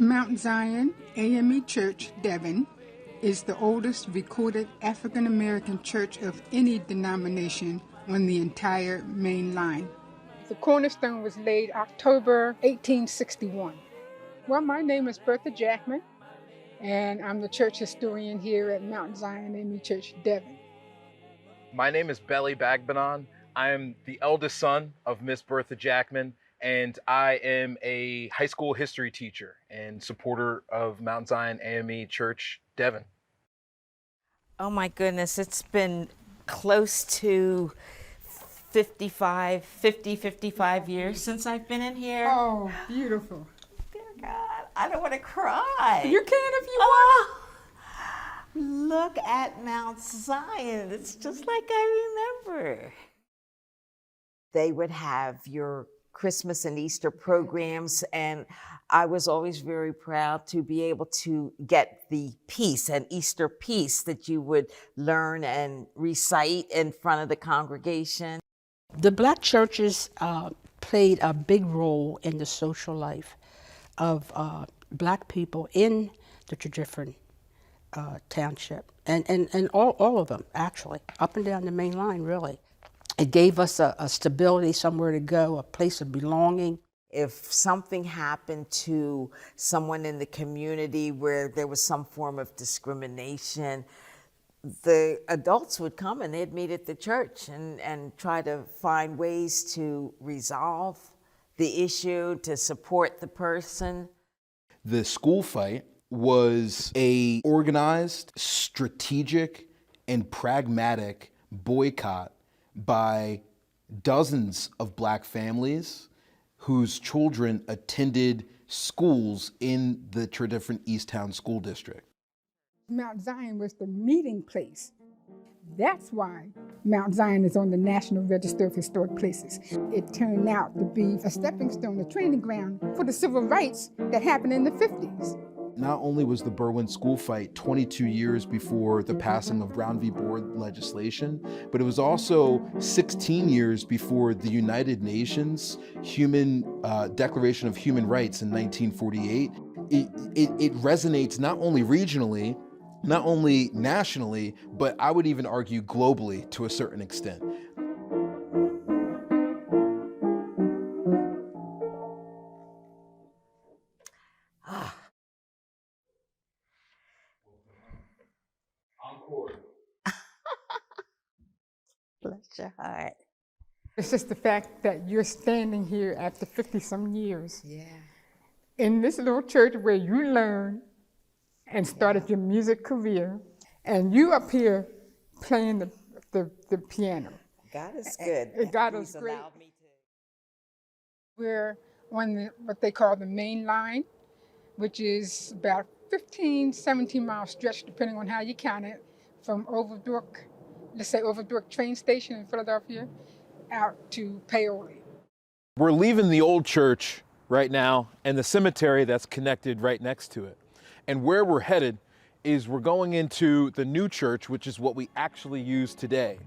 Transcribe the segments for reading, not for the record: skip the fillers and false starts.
Mount Zion AME Church, Devon, is the oldest recorded African American church of any denomination on the entire main line. The cornerstone was laid October 1861. Well, my name is Bertha Jackman, and I'm the church historian here at Mount Zion AME Church, Devon. My name is Belly Bagbanon. I am the eldest son of Miss Bertha Jackman, and I am a high school history teacher and supporter of Mount Zion AME Church, Devon. Oh my goodness, it's been close to 55 years since I've been in here. Oh, beautiful. Dear God, I don't want to cry. You can if you want. Look at Mount Zion. It's just like I remember. They would have your Christmas and Easter programs, and I was always very proud to be able to get the piece, an Easter piece that you would learn and recite in front of the congregation. The Black churches played a big role in the social life of Black people in the different township, and all of them, actually, up and down the main line, really. It gave us a stability, somewhere to go, a place of belonging. If something happened to someone in the community where there was some form of discrimination, the adults would come and they'd meet at the church and try to find ways to resolve the issue, to support the person. The school fight was a organized, strategic, and pragmatic boycott by dozens of Black families whose children attended schools in the different Easttown School District. Mount Zion was the meeting place. That's why Mount Zion is on the National Register of Historic Places. It turned out to be a stepping stone, a training ground for the civil rights that happened in the 50s. Not only was the Berwyn school fight 22 years before the passing of Brown v. Board legislation, but it was also 16 years before the United Nations Declaration of Human Rights in 1948. It resonates not only regionally, not only nationally, but I would even argue globally to a certain extent. Bless your heart. It's just the fact that you're standing here after 50-some years. Yeah. In this little church where you learned and started your music career, and you up here playing the piano. God is good. God is great. Allowed me to. We're on what they call the main line, which is about 15, 17-mile stretch, depending on how you count it, from Overbrook, let's say Overbrook train station in Philadelphia, out to Paoli. We're leaving the old church right now and the cemetery that's connected right next to it. And where we're headed is we're going into the new church, which is what we actually use today.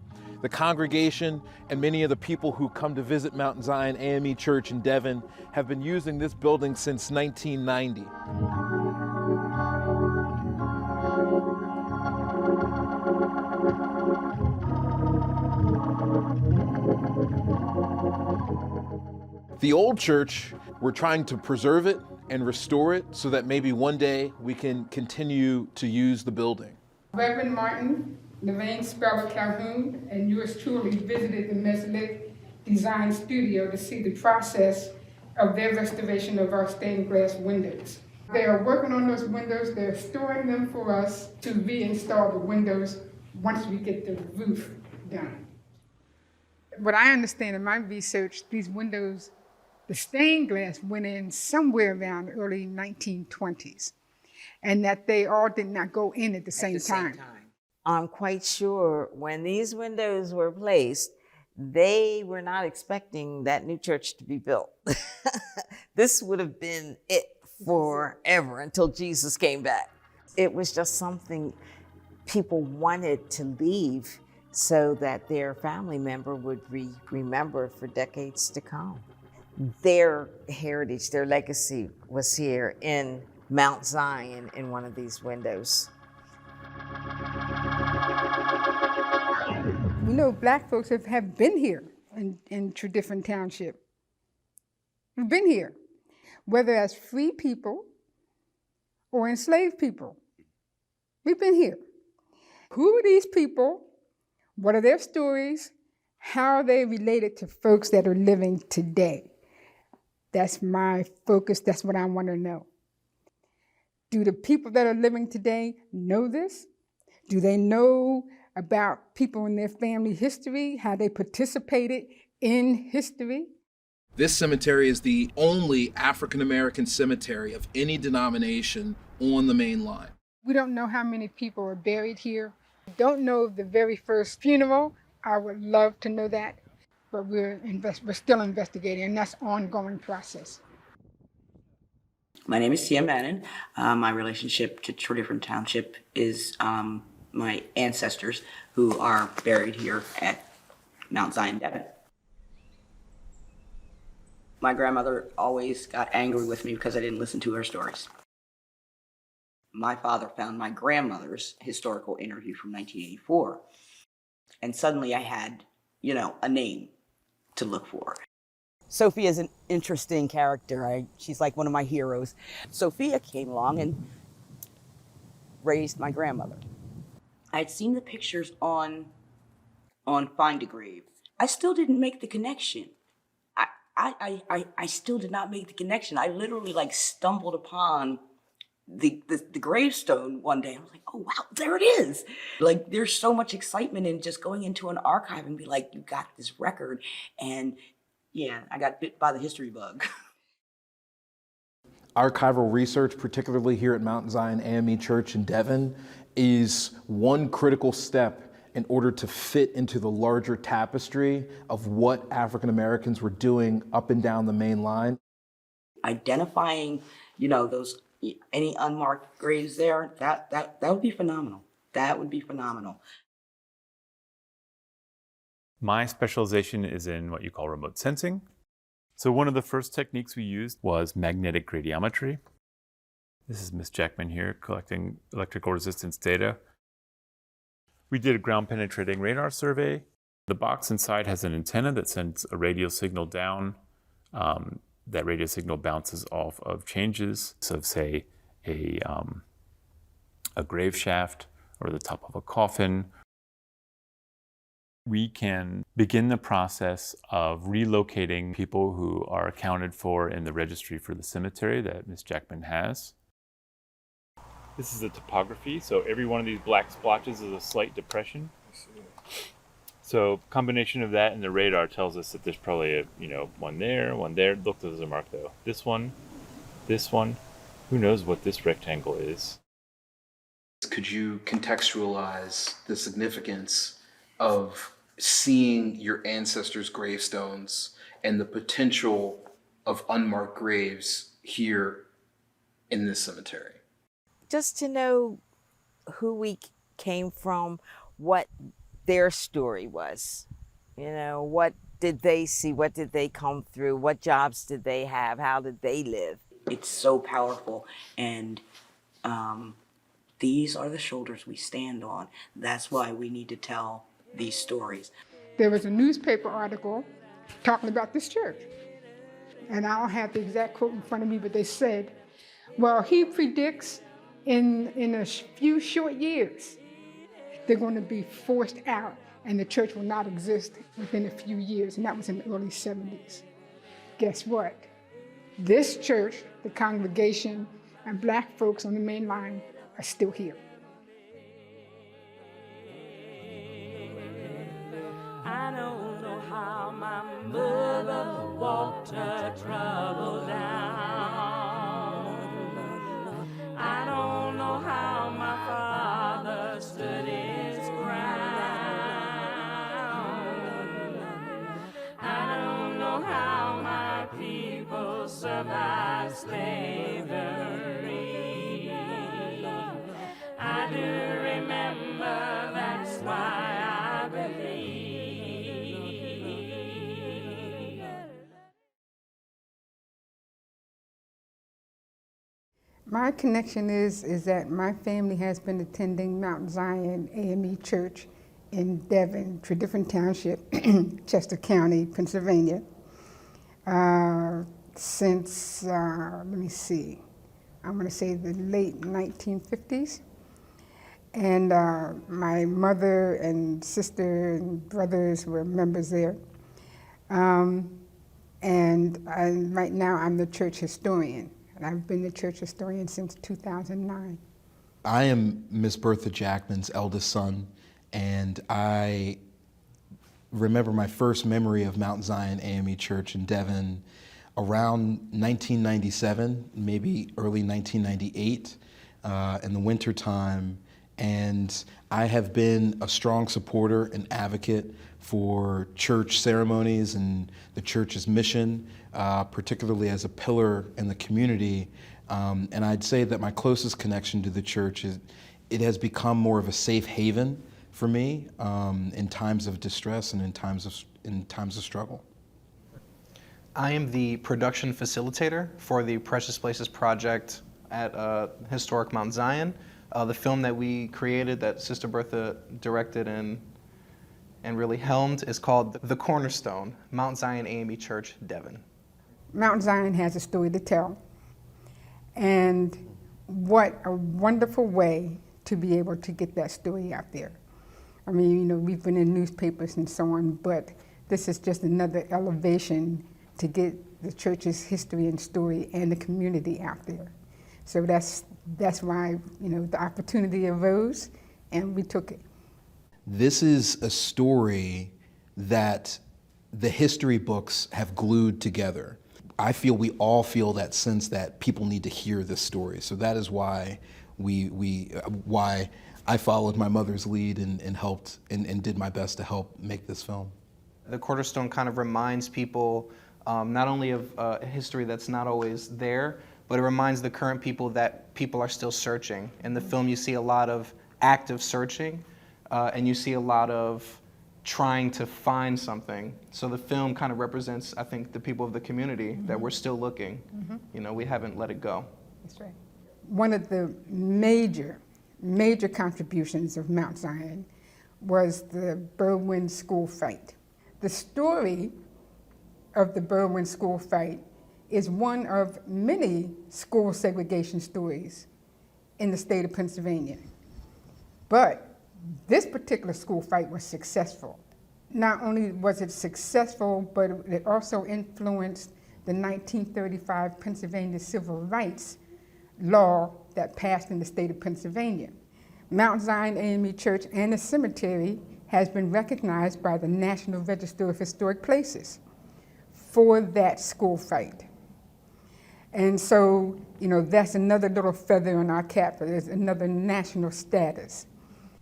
The congregation and many of the people who come to visit Mount Zion AME Church in Devon have been using this building since 1990. The old church, we're trying to preserve it and restore it so that maybe one day we can continue to use the building. Reverend Martin, Lorraine Speller Calhoun, and yours truly visited the Meslit Design Studio to see the process of their restoration of our stained glass windows. They are working on those windows. They're storing them for us to reinstall the windows once we get the roof done. What I understand in my research, these windows, the stained glass went in somewhere around the early 1920s, and that they all did not go in at the same time. I'm quite sure when these windows were placed, they were not expecting that new church to be built. This would have been it forever until Jesus came back. It was just something people wanted to leave so that their family member would remember for decades to come. Their heritage, their legacy was here in Mount Zion in one of these windows. We know black folks have been here in Tradifferent Township. We've been here, whether as free people or enslaved people. We've been here. Who are these people? What are their stories? How are they related to folks that are living today? That's my focus. That's what I want to know. Do the people that are living today know this? Do they know about people in their family history, how they participated in history? This cemetery is the only African American cemetery of any denomination on the main line. We don't know how many people are buried here. We don't know the very first funeral. I would love to know that, but we're still investigating, and that's an ongoing process. My name is Tia Bannon. My relationship to Tradifferent Township is my ancestors who are buried here at Mount Zion, Devon. My grandmother always got angry with me because I didn't listen to her stories. My father found my grandmother's historical interview from 1984, and suddenly I had, a name to look for. Sophia is an interesting character. She's like one of my heroes. Sophia came along and raised my grandmother. I'd seen the pictures on Find a Grave. I still didn't make the connection. I still did not make the connection. I literally stumbled upon the gravestone one day. I was like, oh wow, there it is. There's so much excitement in just going into an archive and be like, you got this record. And yeah, I got bit by the history bug. Archival research, particularly here at Mount Zion AME Church in Devon, is one critical step in order to fit into the larger tapestry of what African Americans were doing up and down the main line. Identifying, those any unmarked graves there, that would be phenomenal. That would be phenomenal. My specialization is in what you call remote sensing. So one of the first techniques we used was magnetic radiometry. This is Miss Jackman here collecting electrical resistance data. We did a ground penetrating radar survey. The box inside has an antenna that sends a radio signal down. That radio signal bounces off of changes of, say, a grave shaft or the top of a coffin. We can begin the process of relocating people who are accounted for in the registry for the cemetery that Ms. Jackman has. This is the topography, so every one of these black splotches is a slight depression. So combination of that and the radar tells us that there's probably one there. Look, there's a mark though. This one. Who knows what this rectangle is? Could you contextualize the significance of seeing your ancestors' gravestones and the potential of unmarked graves here in this cemetery? Just to know who we came from, what their story was. What did they see? What did they come through? What jobs did they have? How did they live? It's so powerful, and these are the shoulders we stand on. That's why we need to tell these stories. There was a newspaper article talking about this church, and I don't have the exact quote in front of me, but they said, well, he predicts in a few short years, they're going to be forced out and the church will not exist within a few years, and that was in the early 70s. Guess what? This church, the congregation, and black folks on the main line are still here. I don't know how my mother walked her trouble down. I don't know how my father stood his ground. I don't know how my people survived slavery. I do remember, that's why I believe. My connection is that my family has been attending Mount Zion AME Church in Devon, Tredyffrin Township, Chester County, Pennsylvania, since, let me see, I'm going to say the late 1950s. And my mother and sister and brothers were members there. Right now I'm the church historian. And I've been the church historian since 2009. I am Miss Bertha Jackman's eldest son, and I remember my first memory of Mount Zion AME Church in Devon around 1997, maybe early 1998, in the winter time. And I have been a strong supporter and advocate for church ceremonies and the church's mission, particularly as a pillar in the community. And I'd say that my closest connection to the church is it has become more of a safe haven for me in times of distress and in times of struggle. I am the production facilitator for the Precious Places project at historic Mount Zion. The film that we created, that Sister Bertha directed and really helmed, is called The Cornerstone, Mount Zion AME Church, Devon. Mount Zion has a story to tell. And what a wonderful way to be able to get that story out there. I mean, you know, we've been in newspapers and so on, but this is just another elevation to get the church's history and story and the community out there. So that's why, you know, the opportunity arose and we took it. This is a story that the history books have glued together. I feel we all feel that sense that people need to hear this story. So that is why why I followed my mother's lead and helped and did my best to help make this film. The Cornerstone kind of reminds people not only of a history that's not always there, but it reminds the current people that people are still searching. In the film you see a lot of active searching, and you see a lot of trying to find something. So the film kind of represents, I think, the people of the community, that we're still looking. You know, we haven't let it go. That's right. One of the major contributions of Mount Zion was the Berwyn school fight. The story of the Berwyn school fight is one of many school segregation stories in the state of Pennsylvania. But this particular school fight was successful. Not only was it successful, but it also influenced the 1935 Pennsylvania Civil Rights law that passed in the state of Pennsylvania. Mount Zion AME Church and the cemetery has been recognized by the National Register of Historic Places for that school fight. And so, you know, that's another little feather in our cap. There's another national status.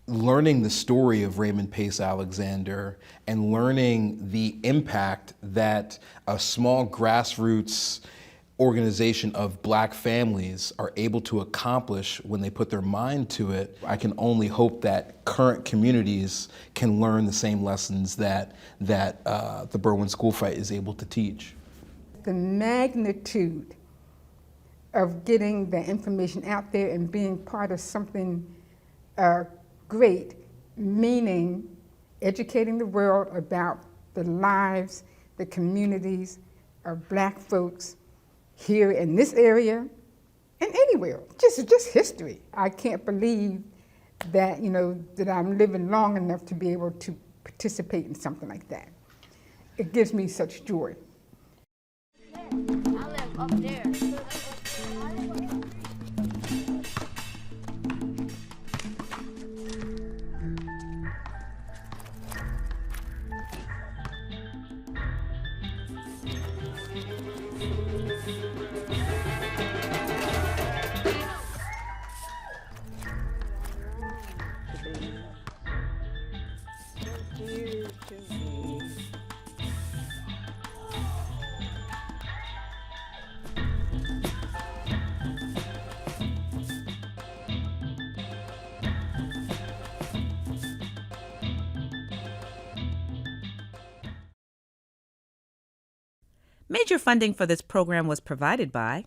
Learning the story of Raymond Pace Alexander and learning the impact that a small grassroots organization of Black families are able to accomplish when they put their mind to it, I can only hope that current communities can learn the same lessons that the Berwyn school fight is able to teach. The magnitude of getting the information out there and being part of something great, meaning educating the world about the lives, the communities of Black folks here in this area and anywhere, just history. I can't believe that, you know, that I'm living long enough to be able to participate in something like that. It gives me such joy. I live up there. Major funding for this program was provided by